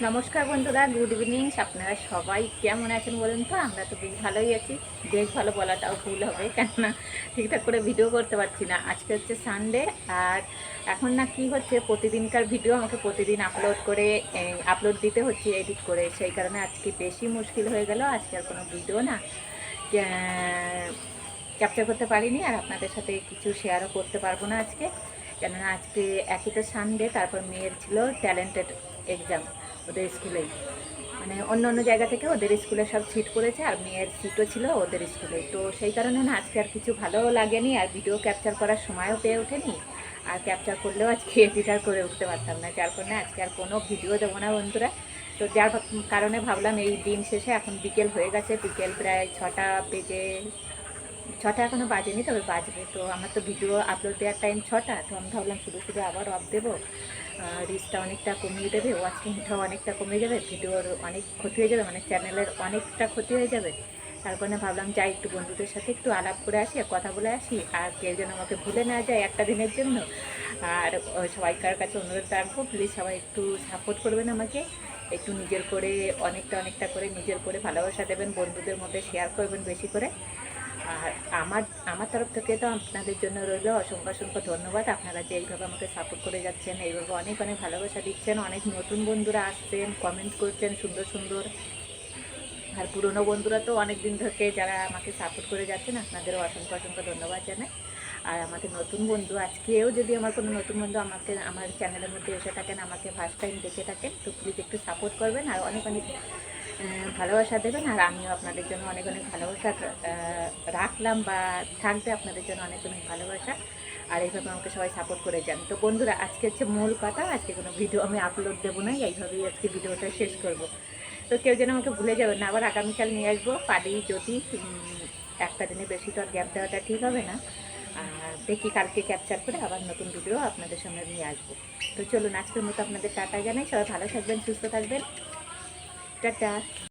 নমস্কার বন্ধুরা, good evening. আপনারা সবাই কেমন আছেন বলুন তো? আমরা তো বেশ ভালোই আছি। বেশ ভালো বলাটাও ভুল হবে, কেননা ঠিকঠাক করে ভিডিও করতে পারছি না। আজকে হচ্ছে সানডে, আর এখন না কি হচ্ছে, প্রতিদিনকার ভিডিও আমাকে প্রতিদিন আপলোড দিতে হচ্ছে এডিট করে। সেই কারণে আজকে বেশি মুশকিল হয়ে গেল। আজকে আর কোনো ভিডিও না ক্যাপচার করতে পারিনি, আর আপনাদের সাথে কিছু শেয়ারও করতে পারবো না আজকে। কেননা আজকে একই তো সানডে, তারপর মেয়ের ছিল ট্যালেন্টেড এক্সাম ওদের স্কুলেই। মানে অন্য অন্য জায়গা থেকে ওদের স্কুলে সব সিট পড়েছে, আর মেয়ের সিটও ছিল ওদের স্কুলে। তো সেই কারণে না আজকে আর কিছু ভালোও লাগেনি, আর ভিডিও ক্যাপচার করার সময়ও পেয়ে ওঠেনি। আর ক্যাপচার করলেও আজকে এডিটার করে উঠতে পারতাম না, যার কারণে আজকে আর কোনো ভিডিও দেবো না বন্ধুরা। তো যার কারণে ভাবলাম এই দিন শেষে, এখন বিকেল হয়ে গেছে, বিকেল প্রায় 6টা বেজে, 6টা এখনও বাজেনি, তবে বাজবে। তো আমার তো ভিডিও আপলোড দেওয়ার টাইম 6টা। তো আমি ভাবলাম শুধু শুধু আবার অফ দেবো, রিচটা অনেকটা কমিয়ে দেবে, ওয়াচ টাইমটাও অনেকটা কমে যাবে, ভিডিওর অনেক ক্ষতি হয়ে যাবে, মানে চ্যানেলের অনেকটা ক্ষতি হয়ে যাবে। তার কারণে ভাবলাম যাই একটু বন্ধুদের সাথে একটু আলাপ করে আসি, কথা বলে আসি, আর কেউ যেন আমাকে ভুলে না যায় একটা দিনের জন্য। আর সবাইকার কাছে অনুরোধ রাখবো, প্লিজ সবাই একটু সাপোর্ট করবেন আমাকে, একটু নিজের করে অনেকটা অনেকটা করে নিজের করে ভালোবাসা দেবেন, বন্ধুদের মধ্যে শেয়ার করবেন বেশি করে। আর আমার আমার তরফ থেকে তো আপনাদের জন্য রইল অসংখ্য অসংখ্য ধন্যবাদ। আপনারা যে এইভাবে আমাকে সাপোর্ট করে যাচ্ছেন, এইভাবে অনেক অনেক ভালোবাসা দিচ্ছেন, অনেক নতুন বন্ধুরা আসছেন, কমেন্ট করছেন সুন্দর সুন্দর। আর পুরনো বন্ধুরা তো অনেক দিন থেকে যারা আমাকে সাপোর্ট করে যাচ্ছেন, আপনাদেরও অসংখ্য অসংখ্য ধন্যবাদ জানাই। আর আমাদের নতুন বন্ধু, আজকেও যদি আমার কোনো নতুন বন্ধু আমার চ্যানেলের মধ্যে এসে থাকেন, আমাকে ফার্স্ট টাইম দেখে থাকেন, তো প্লিজ একটু সাপোর্ট করবেন, আর অনেক অনেক ভালোবাসা দেবেন। আর আমিও আপনাদের জন্য অনেক অনেক ভালোবাসা রাখলাম, বা থাকবে আপনাদের জন্য অনেক অনেক ভালোবাসা। আর এইভাবে আমাকে সবাই সাপোর্ট করে যান। তো বন্ধুরা, আজকে হচ্ছে মূল কথা, আজকে কোনো ভিডিও আমি আপলোড দেবো না, এইভাবেই আজকে ভিডিওটা শেষ করব। তো কেউ যেন আমাকে ভুলে যাবেন না। আবার আগামীকাল নিয়ে আসবো, পারি যদি। একটা দিনে বেশি তো আর গ্যাপ দেওয়াটা ঠিক হবে না। আর দেখি কালকে ক্যাপচার করে আবার নতুন ভিডিও আপনাদের সামনে নিয়ে আসবো। তো চলুন, আজকের মতো আপনাদের টাটা জানাই। সবাই ভালো থাকবেন, সুস্থ থাকবেন। টাটা।